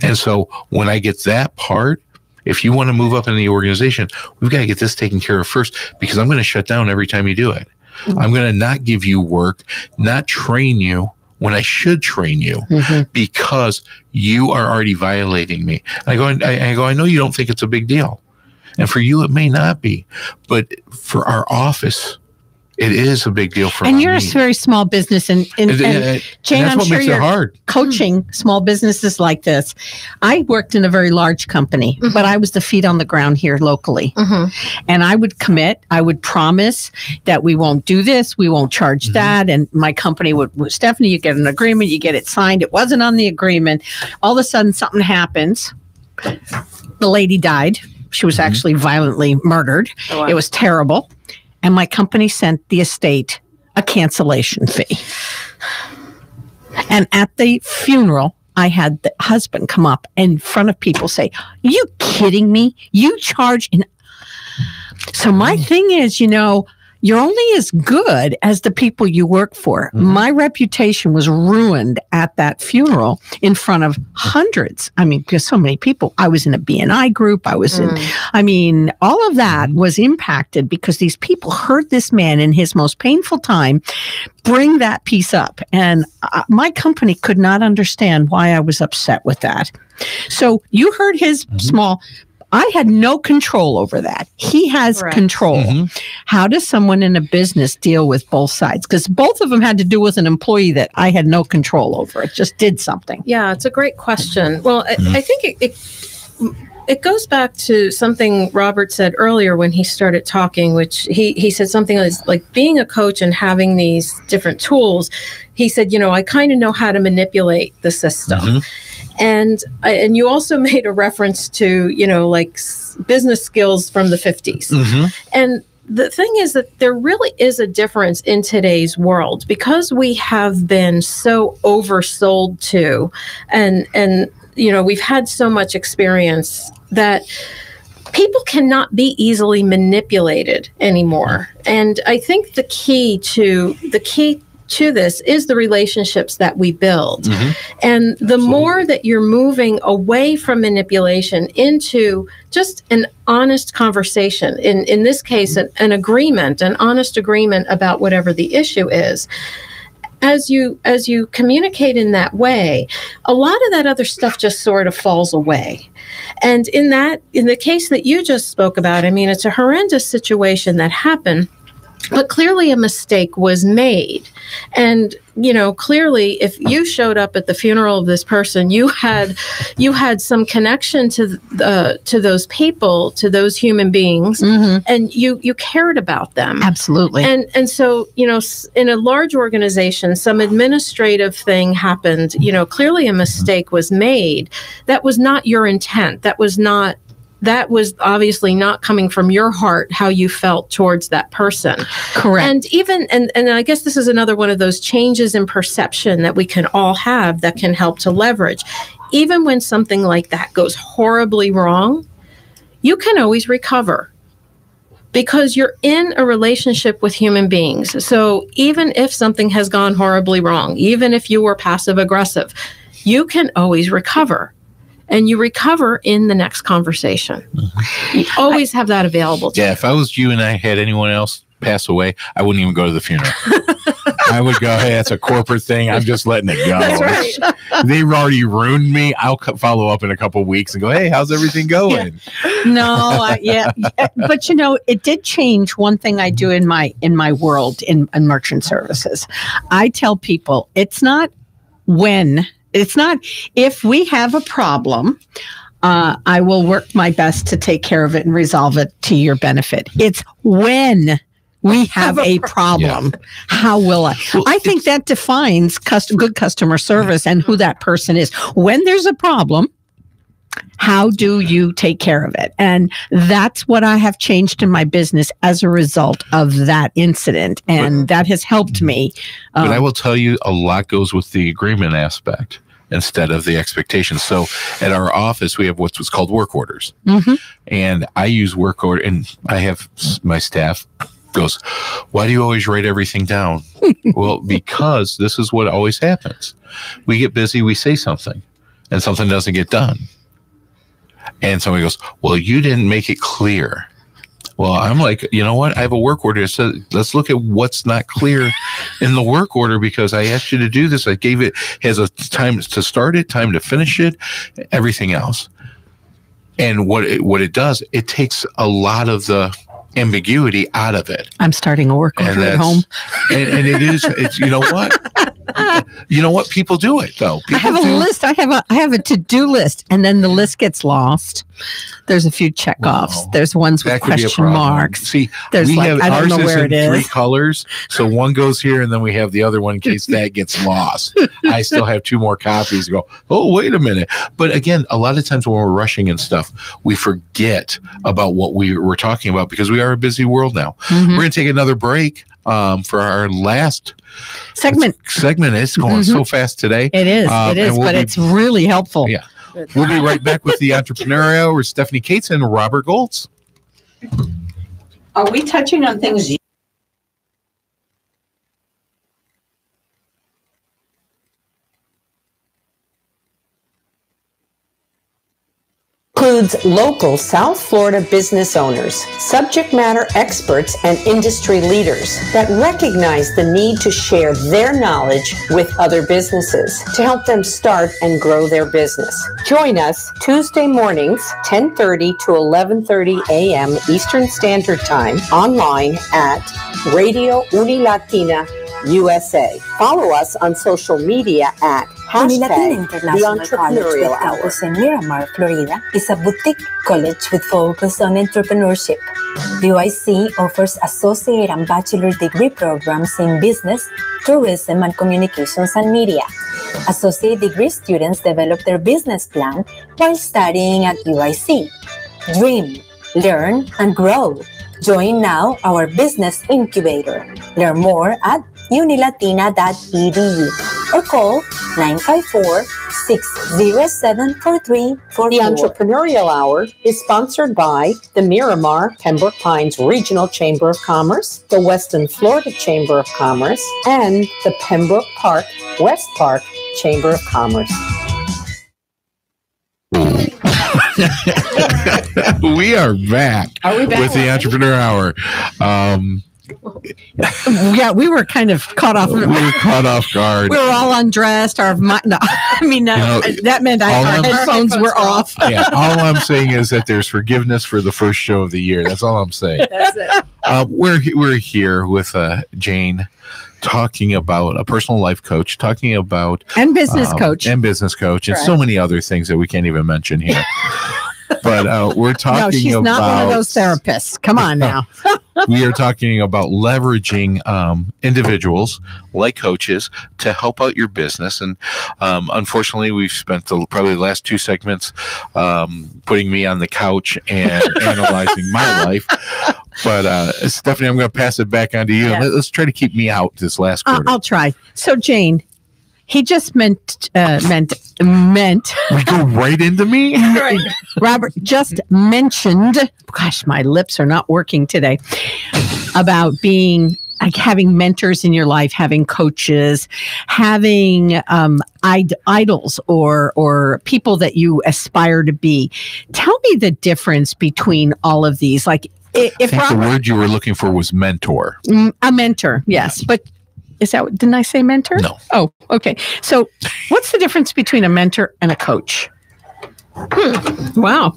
And so when I get that part, if you want to move up in the organization, we've got to get this taken care of first, because I'm going to shut down every time you do it. Mm-hmm. I'm going to not give you work, not train you when I should train you, mm-hmm. because you are already violating me. I go, I know you don't think it's a big deal. And for you, it may not be. But for our office, it is a big deal for. And you're a very small business, and Jane, I'm sure you're coaching small businesses like this. I worked in a very large company, mm-hmm. but I was the feet on the ground here locally, mm-hmm. and I would commit. I would promise that we won't do this, we won't charge mm-hmm. that, and my company would. Stephanie, you get an agreement, you get it signed. It wasn't on the agreement. All of a sudden, something happens. The lady died. She was mm-hmm. actually violently murdered. Oh, wow. It was terrible. And my company sent the estate a cancellation fee. And at the funeral, I had the husband come up in front of people say, "Are you kidding me? You charge?" So my thing is, you're only as good as the people you work for. My reputation was ruined at that funeral in front of hundreds. I mean, because so many people. I was in a BNI group. I was in, all of that was impacted because these people heard this man in his most painful time bring that piece up. And my company could not understand why I was upset with that. So you heard his small... I had no control over that. He has control. How does someone in a business deal with both sides? Because both of them had to do with an employee that I had no control over. It just did something. Yeah, it's a great question. Well, I think it goes back to something Robert said earlier when he started talking, which he said something like being a coach and having these different tools. He said, I kind of know how to manipulate the system. And you also made a reference to, like business skills from the 50s. And the thing is that there really is a difference in today's world because we have been so oversold to and we've had so much experience that people cannot be easily manipulated anymore. And I think the key to this is the relationships that we build. And the more that you're moving away from manipulation into just an honest conversation, in this case, an agreement, an honest agreement about whatever the issue is, as you communicate in that way, a lot of that other stuff just sort of falls away. And in the case that you just spoke about, I mean, it's a horrendous situation that happened. But clearly a mistake was made. And, clearly if you showed up at the funeral of this person, you had some connection to those people, to those human beings, and you cared about them. Absolutely. And so, in a large organization, some administrative thing happened, clearly a mistake was made. That was not your intent. That was obviously not coming from your heart, how you felt towards that person. Correct. And I guess this is another one of those changes in perception that we can all have that can help to leverage. Even when something like that goes horribly wrong, you can always recover because you're in a relationship with human beings. So even if something has gone horribly wrong, even if you were passive aggressive, you can always recover. And you recover in the next conversation. You always have that available to you. Yeah, if I was you and I had anyone else pass away, I wouldn't even go to the funeral. I would go, hey, that's a corporate thing. I'm just letting it go. That's right. They've already ruined me. I'll follow up in a couple of weeks and go, hey, how's everything going? No, but it did change one thing I do in my world in merchant services. I tell people it's not if we have a problem, I will work my best to take care of it and resolve it to your benefit. It's when we have a problem. How will I? I think that defines good customer service and who that person is. When there's a problem, how do you take care of it? And that's what I have changed in my business as a result of that incident. And that has helped me. But I will tell you, a lot goes with the agreement aspect instead of the expectations. So at our office, we have what's called work orders. And I use work order, and I have my staff goes, why do you always write everything down? Well, because this is what always happens. We get busy, we say something, and something doesn't get done. And somebody goes, well, you didn't make it clear. Well, I'm like, you know what? I have a work order. So let's look at what's not clear in the work order because I asked you to do this. I gave it has a time to start it, time to finish it, everything else. And what it does, it takes a lot of the ambiguity out of it. I'm starting a work order at home. And it's you know what? People do it though. People I have a list. I have a to-do list, and then the list gets lost. There's a few checkoffs. Wow. There's ones with question marks. See, there's we have I don't know where it is. 3 colors, so one goes here, and then we have the other one in case that gets lost. I still have 2 more copies. Go, oh, wait a minute. But again, a lot of times when we're rushing and stuff, we forget about what we were talking about because we are a busy world now. We're going to take another break. for our last segment. It's going so fast today. It is, but it's really helpful. Yeah. We'll be right back with the Entrepreneurial with Stephanie Cates and Robert Goltz. Are we touching on things? Includes local South Florida business owners, subject matter experts, and industry leaders that recognize the need to share their knowledge with other businesses to help them start and grow their business. Join us Tuesday mornings, 10:30 to 11:30 a.m. Eastern Standard Time, online at Radio Unilatina USA. Follow us on social media at Unilatina International The College with Entrepreneurial Hour. campus in Miramar, Florida, is a boutique college with focus on entrepreneurship. UIC offers associate and bachelor degree programs in business, tourism, and communications and media. Associate degree students develop their business plan while studying at UIC. Dream, learn, and grow. Join now our business incubator. Learn more at unilatina.edu or call 954-607-4344. The Entrepreneurial Hour is sponsored by the Miramar Pembroke Pines Regional Chamber of Commerce, the Western Florida Chamber of Commerce, and the Pembroke Park West Park Chamber of Commerce. We are back. Are we back with the Entrepreneur Hour? Yeah, we were kind of caught off. We were caught off guard. We were all undressed. That meant our headphones were off. Yeah, all I'm saying is that there's forgiveness for the first show of the year. That's all I'm saying. That's it. We're here with Jane, talking about a personal life coach, talking about and business coach, and so many other things that we can't even mention here. But we're talking no, she's about not one of those therapists. Come on now. We are talking about leveraging individuals like coaches to help out your business. And unfortunately, we've spent probably the last two segments putting me on the couch and analyzing my life. But Stephanie, I'm going to pass it back on to you. Yeah. Let's try to keep me out this last quarter. I'll try. So, Jane, he just meant. We go right into me? Right. Robert just mentioned, gosh, my lips are not working today, about being like having mentors in your life, having coaches, having idols or people that you aspire to be. Tell me the difference between all of these. Like, if the word you were looking for was mentor. A mentor, yes. But didn't I say mentor? No. Oh, okay. So what's the difference between a mentor and a coach? Wow.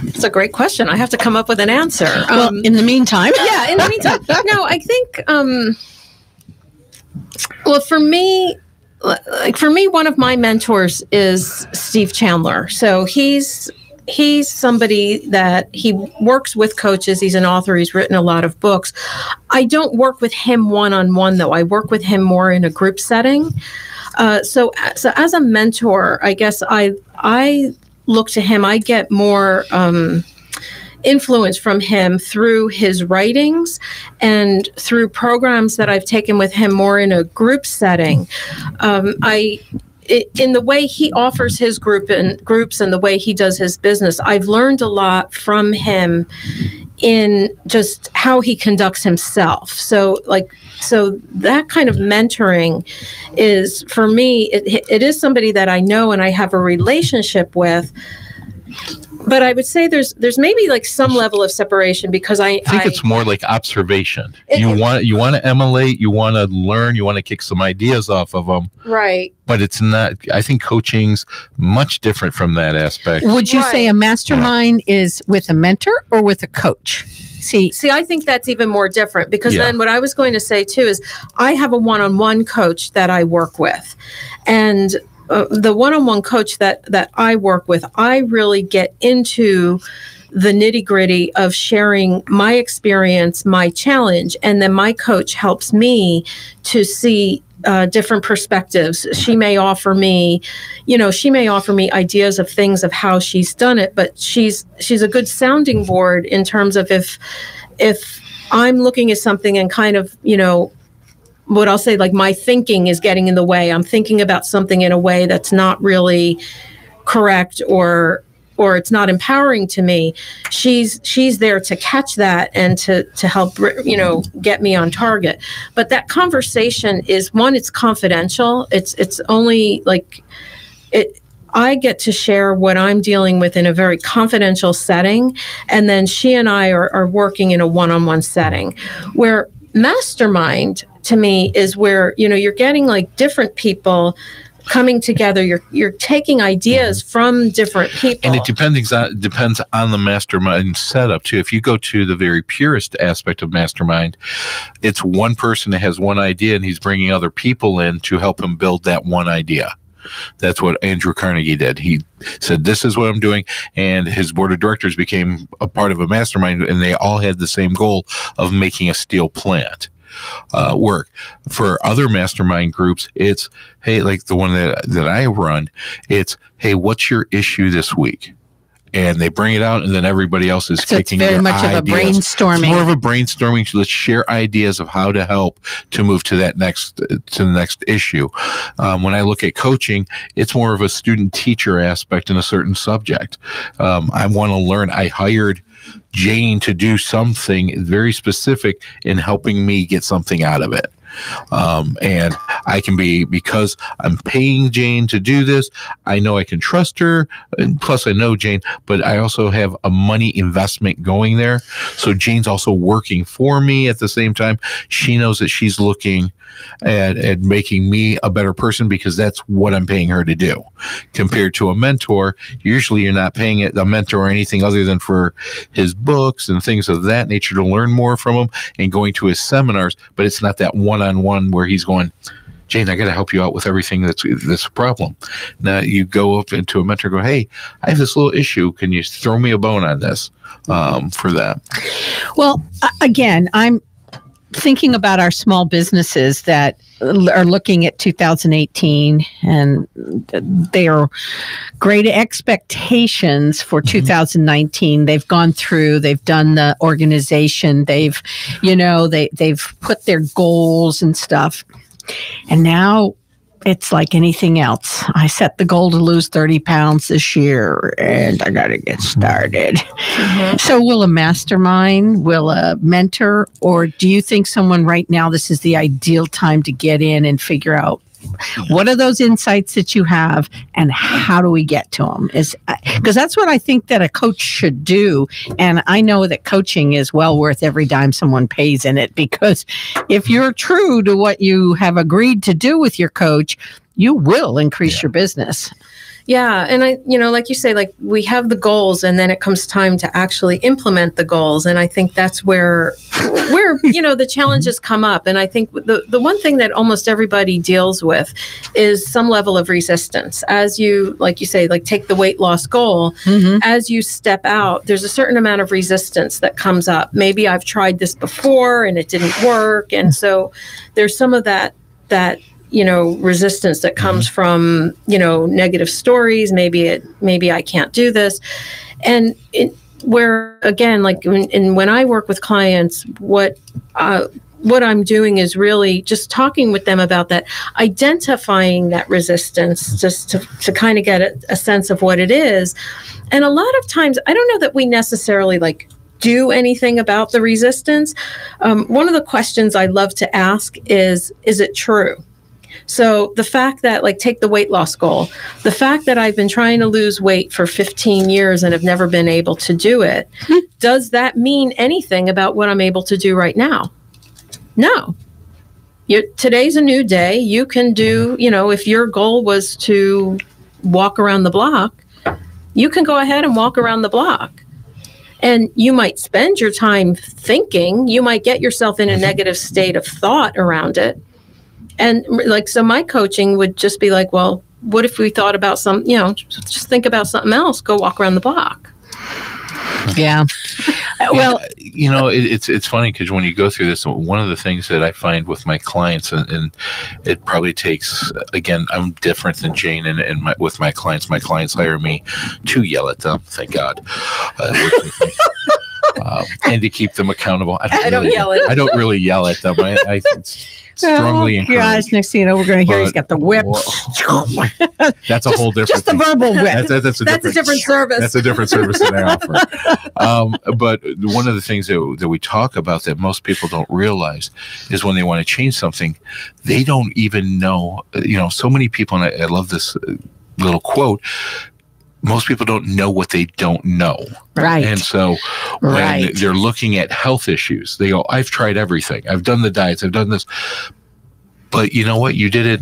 It's a great question. I have to come up with an answer. Well, in the meantime. Yeah, in the meantime. No, I think, well, for me, one of my mentors is Steve Chandler. So he's somebody that he works with coaches. He's an author. He's written a lot of books. I don't work with him one-on-one, though. I work with him more in a group setting. So as a mentor, I guess I look to him. I get more influence from him through his writings and through programs that I've taken with him more in a group setting. In the way he offers his groups and the way he does his business, I've learned a lot from him in just how he conducts himself. So that kind of mentoring is, for me, it is somebody that I know and I have a relationship with. But I would say there's maybe like some level of separation, because I think it's more like observation. You want to emulate, you want to learn, you want to kick some ideas off of them. Right. But it's not, I think coaching's much different from that aspect. Would you say a mastermind is with a mentor or with a coach? See, I think that's even more different, because then what I was going to say too is I have a one-on-one coach that I work with, and the one-on-one coach that I work with, I really get into the nitty-gritty of sharing my experience, my challenge, and then my coach helps me to see different perspectives. She may offer me ideas of things of how she's done it, but she's a good sounding board in terms of if I'm looking at something and kind of, what I'll say, like my thinking is getting in the way. I'm thinking about something in a way that's not really correct or it's not empowering to me. She's there to catch that and to help, get me on target. But that conversation is, one, it's confidential. It's only like I get to share what I'm dealing with in a very confidential setting. And then she and I are working in a one-on-one setting. Where mastermind to me is where, you're getting like different people coming together. You're taking ideas from different people. And it depends on the mastermind setup too. If you go to the very purest aspect of mastermind, it's one person that has one idea and he's bringing other people in to help him build that one idea. That's what Andrew Carnegie did. He said, this is what I'm doing. And his board of directors became a part of a mastermind, and they all had the same goal of making a steel plant work. For other mastermind groups, it's, hey, like the one that I run, it's, hey, what's your issue this week? And they bring it out, and then everybody else is kicking their ideas. It's very much of a brainstorming. It's more of a brainstorming. Let's share ideas of how to help to move to the next issue. When I look at coaching, it's more of a student-teacher aspect in a certain subject. I want to learn. I hired Jane to do something very specific in helping me get something out of it. And I can because I'm paying Jane to do this, I know I can trust her, and plus I know Jane, but I also have a money investment going there. So Jane's also working for me at the same time. She knows that she's looking at making me a better person because that's what I'm paying her to do. Compared to a mentor, usually you're not paying a mentor anything other than for his books and things of that nature to learn more from him and going to his seminars, but it's not that one-on-one where he's going, Jane, I got to help you out with everything that's a problem. Now you go up into a mentor and go, hey, I have this little issue. Can you throw me a bone on this for that? Well, again, I'm thinking about our small businesses that are looking at 2018, and their great expectations for 2019. They've gone through, they've done the organization, they've put their goals and stuff. And now it's like anything else. I set the goal to lose 30 pounds this year, and I got to get started. Mm-hmm. So will a mastermind, will a mentor, or do you think someone right now, this is the ideal time to get in and figure out what are those insights that you have and how do we get to them? Because that's what I think that a coach should do. And I know that coaching is well worth every dime someone pays in it, because if you're true to what you have agreed to do with your coach, you will increase your business. Yeah. And I, like you say, like we have the goals and then it comes time to actually implement the goals. And I think that's where the challenges come up. And I think the one thing that almost everybody deals with is some level of resistance. As you, like you say, like take the weight loss goal, as you step out, there's a certain amount of resistance that comes up. Maybe I've tried this before and it didn't work. And so there's some of that resistance that comes from, negative stories. Maybe I can't do this. And where, again, like when I work with clients, what I'm doing is really just talking with them about that, identifying that resistance, just to kind of get a sense of what it is. And a lot of times, I don't know that we necessarily do anything about the resistance. One of the questions I love to ask is it true? So the fact that, take the weight loss goal, the fact that I've been trying to lose weight for 15 years and have never been able to do it, does that mean anything about what I'm able to do right now? No. Today's a new day. You can do, if your goal was to walk around the block, you can go ahead and walk around the block. And you might spend your time thinking, you might get yourself in a negative state of thought around it. And so my coaching would just be like, well, what if we thought about just think about something else, go walk around the block. Yeah. Well, it's funny because when you go through this, one of the things that I find with my clients, and it probably takes, again, I'm different than Jane, and with my clients hire me to yell at them. Thank God. and to keep them accountable. I don't yell at them. I don't really yell at them. I strongly encourage. Gosh, next thing you know, we're going to hear he's got the whip. That's a whole different just thing. The verbal whip. That's a different service. That's a different service that I offer. But one of the things that we talk about that most people don't realize is when they want to change something, they don't even know. So many people, and I love this little quote, most people don't know what they don't know. Right. And so when they're looking at health issues, they go, I've tried everything. I've done the diets. I've done this. But you know what? You did it.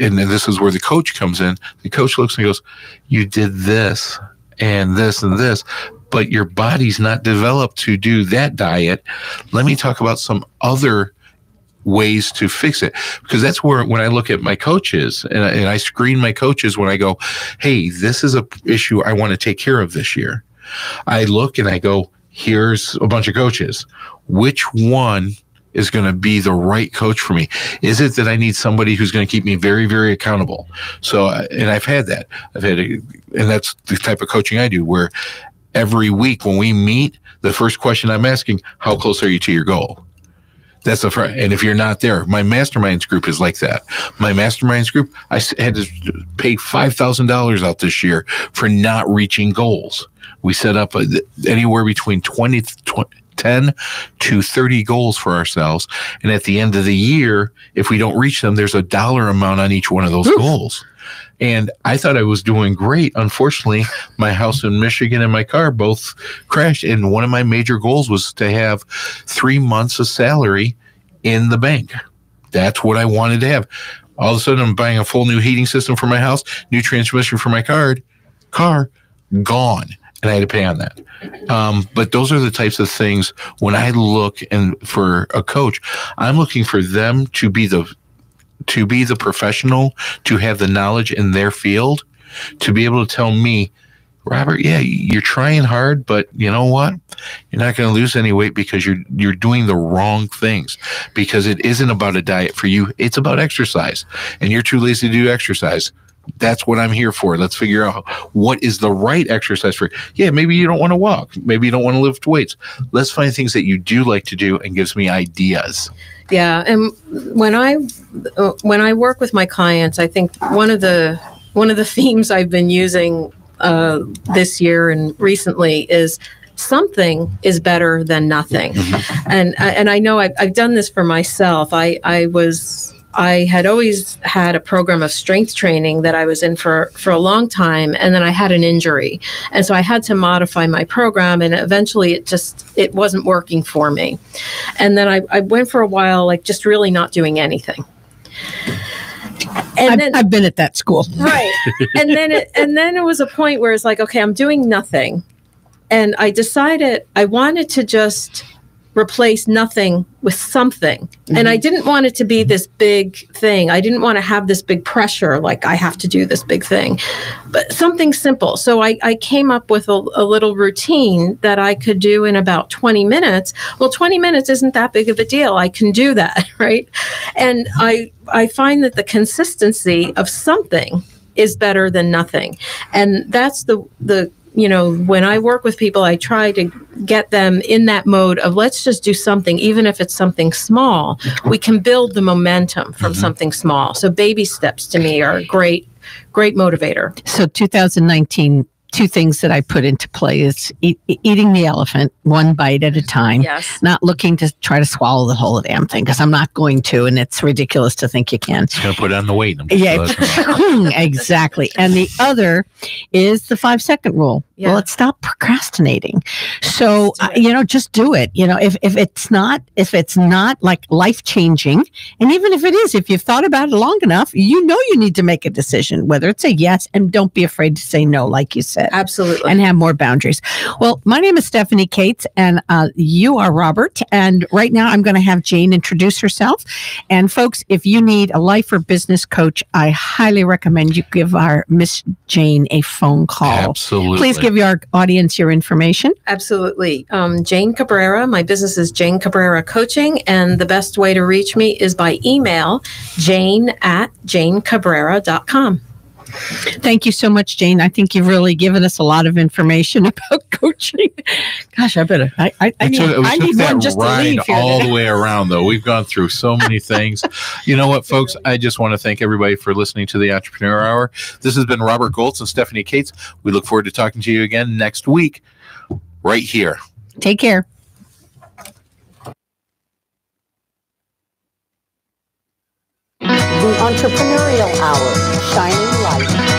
And then this is where the coach comes in. The coach looks and goes, you did this and this and this, but your body's not developed to do that diet. Let me talk about some other ways to fix it, because that's where when I look at my coaches and I screen my coaches when I go, hey, this is a issue I want to take care of this year. I look and I go, here's a bunch of coaches. Which one is going to be the right coach for me? Is it that I need somebody who's going to keep me very, very accountable? So, and I've had that. And that's the type of coaching I do, where every week when we meet, the first question I'm asking, how close are you to your goal? That's the front. And if you're not there, my masterminds group is like that. My masterminds group, I had to pay $5,000 out this year for not reaching goals. We set up anywhere between 10 to 30 goals for ourselves. And at the end of the year, if we don't reach them, there's a dollar amount on each one of those goals. And I thought I was doing great. Unfortunately, my house in Michigan and my car both crashed. And one of my major goals was to have 3 months of salary in the bank. That's what I wanted to have. All of a sudden, I'm buying a full new heating system for my house, new transmission for my car, gone. And I had to pay on that. But those are the types of things when I look and for a coach, I'm looking for them to be the professional, to have the knowledge in their field, to be able to tell me, Robert, yeah, you're trying hard, but you know what? You're not going to lose any weight because you're doing the wrong things, because it isn't about a diet for you. It's about exercise, and you're too lazy to do exercise. That's what I'm here for. Let's figure out what is the right exercise for you. Yeah, maybe you don't want to walk. Maybe you don't want to lift weights. Let's find things that you do like to do and gives me ideas. Yeah, and when I work with my clients, I think one of the themes I've been using this year and recently is something is better than nothing. Mm-hmm. And I know I've done this for myself. I had always had a program of strength training that I was in for a long time, and then I had an injury. And so I had to modify my program, and eventually it wasn't working for me. And then I went for a while, like just really not doing anything. And I've been at that school. Right. And then it was a point where it's like, okay, I'm doing nothing. And I decided I wanted to just replace nothing with something. Mm-hmm. And I didn't want it to be this big thing. I didn't want to have this big pressure, like I have to do this big thing, but something simple. So I came up with a little routine that I could do in about 20 minutes. Well, 20 minutes isn't that big of a deal. I can do that, right? And I find that the consistency of something is better than nothing. And that's the when I work with people, I try to get them in that mode of let's just do something, even if it's something small. We can build the momentum from something small. So baby steps to me are a great motivator. So 2019, two things that I put into play is eating the elephant one bite at a time. Yes. Not looking to try to swallow the whole damn thing, because I'm not going to, and it's ridiculous to think you can. It's going to put on the weight. Yeah, exactly. And the other is the 5-second rule. Yeah. Well, let's stop procrastinating. So, just do it. If it's not like life changing, and even if it is, if you've thought about it long enough, you need to make a decision, whether it's a yes, and don't be afraid to say no, like you said. Absolutely. And have more boundaries. Well, my name is Stephanie Cates, and you are Robert. And right now I'm going to have Jane introduce herself. And folks, if you need a life or business coach, I highly recommend you give our Miss Jane a phone call. Absolutely. Please give our audience your information. Absolutely. Jane Cabrera. My business is Jane Cabrera Coaching. And the best way to reach me is by email, jane@janecabrera.com. Thank you so much, Jane. I think you've really given us a lot of information about coaching. Gosh, I better. I need one just to leave here. All the way around, though. We've gone through so many things. You know what, folks? I just want to thank everybody for listening to the Entrepreneur Hour. This has been Robert Goltz and Stephanie Cates. We look forward to talking to you again next week, right here. Take care. The Entrepreneurial Hour, shining light